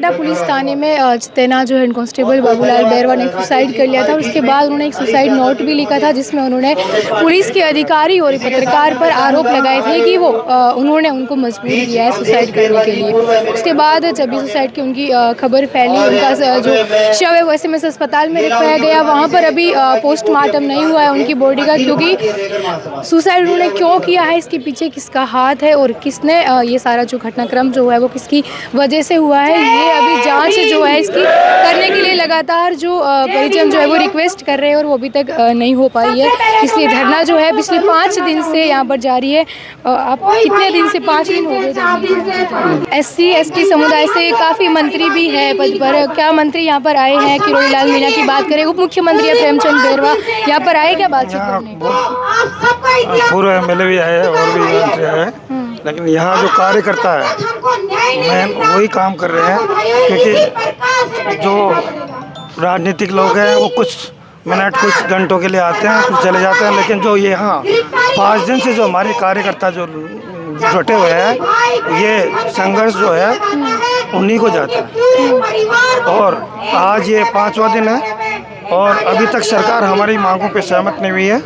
एटा police थाने में तैनात जो हेड कांस्टेबल बाबूलाल बैरवा ने सुसाइड कर लिया था। उसके बाद उन्होंने एक सुसाइड नोट भी लिखा था जिसमें उन्होंने पुलिस के अधिकारी और पत्रकार पर आरोप लगाए थे कि वो उन्होंने उनको मजबूर किया है सुसाइड करने के लिए। उसके बाद जब भी सुसाइड की उनकी खबर फैली, उनका जो शव है वो SMS अस्पताल में रखवाया गया। वहाँ पर अभी पोस्टमार्टम नहीं हुआ है उनकी बॉडी का, क्योंकि सुसाइड उन्होंने क्यों किया है, इसके पीछे किसका हाथ है और किसने ये सारा जो घटनाक्रम जो है वो किसकी वजह से हुआ है, ये अभी जांच जो है इसकी करने के लिए लगातार जो परिजन जो है वो रिक्वेस्ट कर रहे हैं और वो अभी तक नहीं हो पाई है। इसलिए धरना जो है पिछले 5 दिन से यहाँ पर जारी है। आप कितने दिन से? 5 दिन हो गए। SC ST समुदाय से काफ़ी मंत्री भी है पद पर। क्या मंत्री यहाँ पर आए हैं? किरोड़ी लाल मीणा की बात करें, उप मुख्यमंत्री प्रेमचंद बैरवा यहाँ पर आए क्या बातचीत करने? पूर्व MLA भी आए और भी मंत्री आए, लेकिन यहाँ जो कार्यकर्ता है मैं वही काम कर रहे हैं, क्योंकि जो राजनीतिक लोग हैं वो कुछ मिनट कुछ घंटों के लिए आते हैं कुछ चले जाते हैं, लेकिन जो यहाँ 5 दिन से जो हमारे कार्यकर्ता जो जुटे हुए हैं, ये संघर्ष जो है उन्हीं को जाता है। और आज ये 5वां दिन है और अभी तक सरकार हमारी मांगों पे सहमत नहीं हुई है।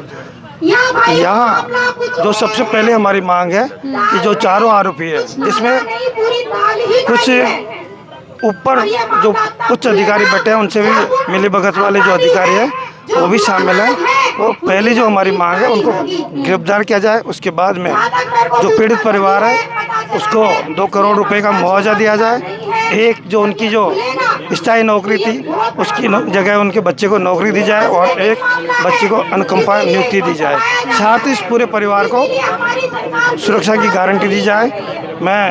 यहाँ जो सबसे पहले हमारी मांग है कि जो चारों आरोपी है, जिसमें कुछ ऊपर जो उच्च अधिकारी बैठे हैं उनसे भी मिली भगत वाले जो अधिकारी हैं वो भी शामिल हैं। वो पहली जो हमारी मांग है उनको गिरफ्तार किया जाए। उसके बाद में जो पीड़ित परिवार है उसको 2 करोड़ रुपए का मुआवजा दिया जाए। एक जो उनकी जो स्थायी नौकरी थी उसकी जगह उनके बच्चे को नौकरी दी जाए और एक बच्चे को अनुकंपा नियुक्ति दी जाए। साथ ही इस पूरे परिवार को सुरक्षा की गारंटी दी जाए। मैं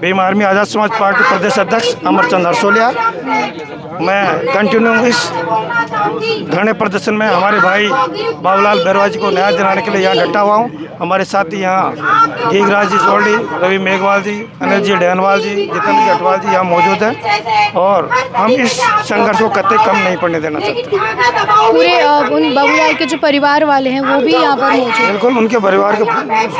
भीम आर्मी आज़ाद समाज पार्टी प्रदेश अध्यक्ष अमरचंद हरसोलिया, मैं कंटिन्यू इस धरने प्रदर्शन में हमारे भाई बाबूलाल बैरवा जी को न्याय दिलाने के लिए यहाँ डटा हुआ हूँ। हमारे साथी यहाँ गीगराज जी जोड़ी, रवि मेघवाल जी, अनिल जी डैनवाल जी, जितेंद्र जी अटवाल जी यहाँ मौजूद हैं और हम इस संघर्ष को कतई कम नहीं पड़ने देना चाहते। पूरे उन बाबूलाल के जो परिवार वाले हैं वो भी यहाँ पर मौजूद हैं? बिल्कुल, उनके परिवार के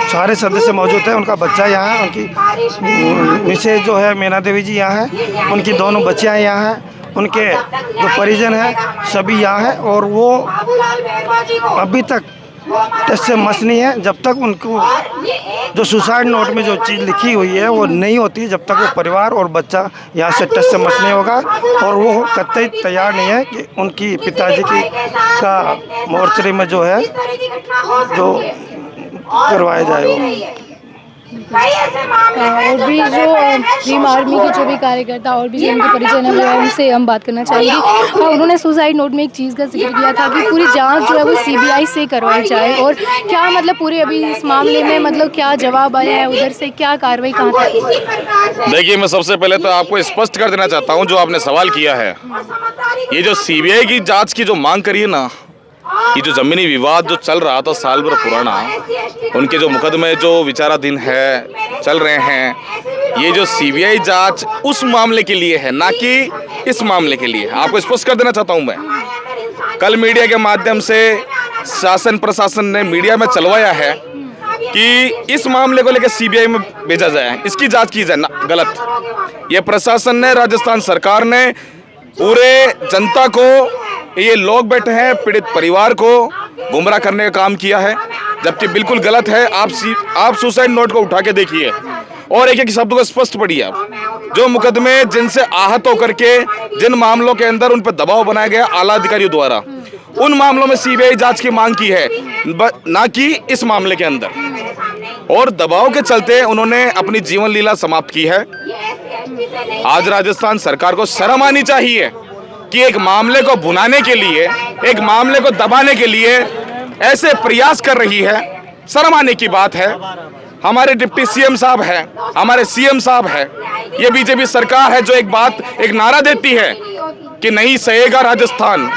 सारे सदस्य मौजूद हैं। उनका बच्चा यहाँ है, उनकी मिसेज जो है मीना देवी जी यहाँ है, उनकी दोनों बच्चियाँ यहाँ हैं, उनके जो परिजन हैं सभी यहाँ हैं और वो अभी तक टच से मस नहीं है। जब तक उनको जो सुसाइड नोट में जो चीज़ लिखी हुई है वो नहीं होती, जब तक वो परिवार और बच्चा यहाँ से टच से मस नहीं होगा। और वो कतई तैयार नहीं है कि उनकी पिताजी की का मोर्चरी में जो है जो करवाया जाए वो। और भी जो भीम आर्मी के जो भी कार्यकर्ता और भी जो उनके परिजन है उनसे हम बात करना चाहेंगे। उन्होंने सुसाइड नोट में एक चीज़ का जिक्र किया था कि पूरी जांच जो है वो CBI से करवाई जाए, और क्या मतलब पूरे अभी इस मामले में मतलब क्या जवाब आया है, उधर से क्या कार्रवाई कहाँ तक? देखिए, मैं सबसे पहले तो आपको स्पष्ट कर देना चाहता हूँ, जो आपने सवाल किया है, ये जो CBI की जाँच की जो मांग करी है ना, ये जो जमीनी विवाद जो चल रहा था साल भर पुराना, उनके जो मुकदमे जो विचाराधीन है चल रहे हैं, ये जो CBI जांच उस मामले के लिए है, ना कि इस मामले के लिए। आपको स्पष्ट कर देना चाहता हूं मैं। कल मीडिया के माध्यम से शासन प्रशासन ने मीडिया में चलवाया है कि इस मामले को लेकर CBI में भेजा जाए, इसकी जांच की जाए ना, गलत। ये प्रशासन ने, राजस्थान सरकार ने पूरे जनता को, ये लोग बैठे हैं पीड़ित परिवार को गुमराह करने का काम किया है, जबकि बिल्कुल गलत है। आप सुसाइड नोट को उठा के देखिए और एक एक शब्द को स्पष्ट पढ़िए। आप जो मुकदमे जिनसे आहत होकर के जिन मामलों के अंदर उन पर दबाव बनाया गया आला अधिकारियों द्वारा, उन मामलों में CBI जांच की मांग की है, ना कि इस मामले के अंदर। और दबाव के चलते उन्होंने अपनी जीवन लीला समाप्त की है। आज राजस्थान सरकार को शर्म आनी चाहिए कि एक मामले को भुनाने के लिए, एक मामले को दबाने के लिए ऐसे प्रयास कर रही है। शर्म आने की बात है। हमारे डिप्टी CM साहब है, हमारे CM साहब है, ये BJP सरकार है जो एक नारा देती है कि नहीं सहेगा राजस्थान,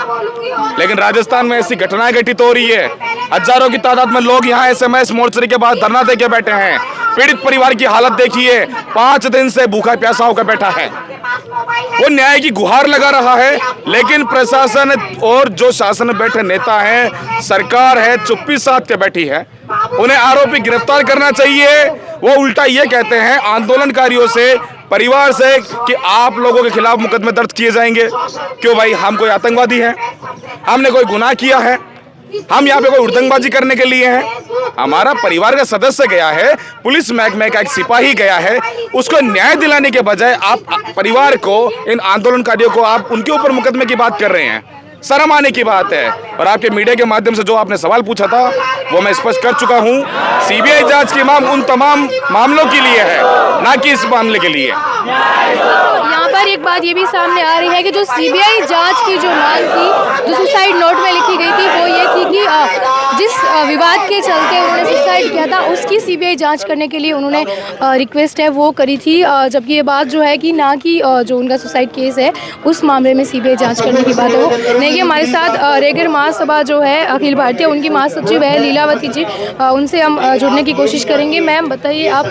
लेकिन राजस्थान में ऐसी घटनाएं घटित हो रही है। हजारों की तादाद में लोग यहाँ SMS मोर्चरी के बाद धरना देके बैठे हैं। पीड़ित परिवार की हालत देखिए, 5 दिन से भूखा प्यासा होकर बैठा है। वो न्याय की गुहार लगा रहा है, लेकिन प्रशासन और जो शासन में बैठे नेता हैं, सरकार है, चुप्पी साध के बैठी है। उन्हें आरोपी गिरफ्तार करना चाहिए। वो उल्टा ये कहते हैं आंदोलनकारियों से परिवार से कि आप लोगों के खिलाफ मुकदमे दर्ज किए जाएंगे। क्यों भाई, हम कोई आतंकवादी हैं? हमने कोई गुनाह किया है? हम यहाँ पे कोई उड़दंगबाजी करने के लिए हैं? हमारा परिवार का सदस्य गया है, पुलिस महकमे का एक सिपाही गया है, उसको न्याय दिलाने के बजाय आप परिवार को, इन आंदोलनकारियों को आप उनके ऊपर मुकदमे की बात कर रहे हैं। शर्म आने की बात है। और आपके मीडिया के माध्यम से जो आपने सवाल पूछा था वो मैं स्पष्ट कर चुका हूं। सीबीआई जांच की मांग उन तमाम मामलों के लिए है, ना कि इस मामले के लिए। यहाँ पर एक बात ये भी सामने आ रही है कि जो सीबीआई जांच की जो मांग थी, जो सुसाइड नोट में लिखी गई थी, वो ये थी कि जिस विवाद के चलते उन्होंने सुसाइड किया था उसकी सीबीआई जांच करने के लिए उन्होंने रिक्वेस्ट है वो करी थी, जबकि ये बात जो है कि ना कि जो उनका सुसाइड केस है उस मामले में सीबीआई जांच करने की बात है वो नहीं। हमारे साथ रेगर महासभा जो है अखिल भारतीय, उनकी महासचिव है लीलावती जी, उनसे हम जुड़ने की कोशिश करेंगे। मैम बताइए, आप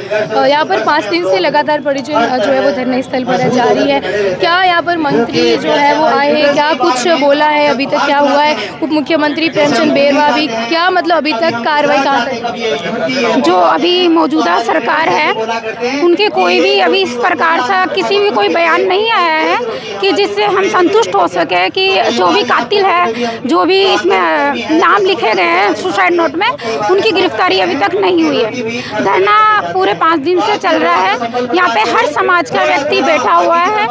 यहाँ पर 5 दिन से लगातार परिजन जो है वो धरने स्थल पर जारी है, क्या यहाँ पर मंत्री जो है वो आए हैं, क्या कुछ बोला है, अभी तक क्या हुआ है? उप मुख्यमंत्री प्रेमचंद बेरवा भी, क्या मतलब अभी तक कार्रवाई कहाँ तक? जो अभी मौजूदा सरकार है उनके कोई भी अभी इस प्रकार से किसी भी कोई बयान नहीं आया है कि जिससे हम संतुष्ट हो सके कि जो भी कातिल है, जो भी इसमें नाम लिखे गए हैं सुसाइड नोट में, उनकी गिरफ्तारी अभी तक नहीं हुई है। धरना पूरे 5 दिन से चल रहा है, यहाँ पे हर समाज का व्यक्ति बैठा हुआ है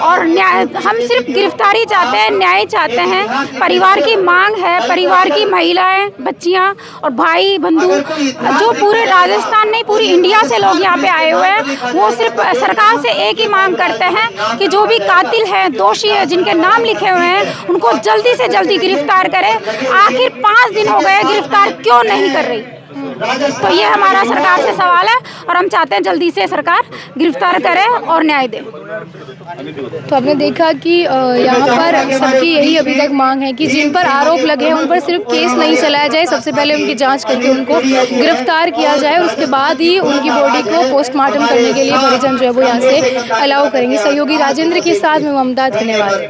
और न्याय, हम सिर्फ गिरफ्तारी चाहते हैं, न्याय चाहते हैं। परिवार की मांग है, परिवार की महिलाएं, बच्चियां और भाई बंधु जो पूरे राजस्थान नहीं पूरी इंडिया से लोग यहाँ पे आए हुए हैं, वो सिर्फ सरकार से एक ही मांग करते हैं कि जो भी कातिल है, दोषी है, जिनके नाम लिखे हुए हैं, उनको जल्दी से जल्दी गिरफ्तार करें। आखिर 5 दिन हो गए, गिरफ्तार क्यों नहीं कर रही? तो ये हमारा सरकार से सवाल है और हम चाहते हैं जल्दी से सरकार गिरफ्तार करे और न्याय दे। तो आपने देखा कि यहाँ पर सबकी यही अभी तक मांग है कि जिन पर आरोप लगे हैं उन पर सिर्फ केस नहीं चलाया जाए, सबसे पहले उनकी जांच करके उनको गिरफ्तार किया जाए, उसके बाद ही उनकी बॉडी को पोस्टमार्टम करने के लिए परिजन जो है वो यहाँ से अलाउ करेंगे। सहयोगी राजेंद्र के साथ में ममता, धन्यवाद।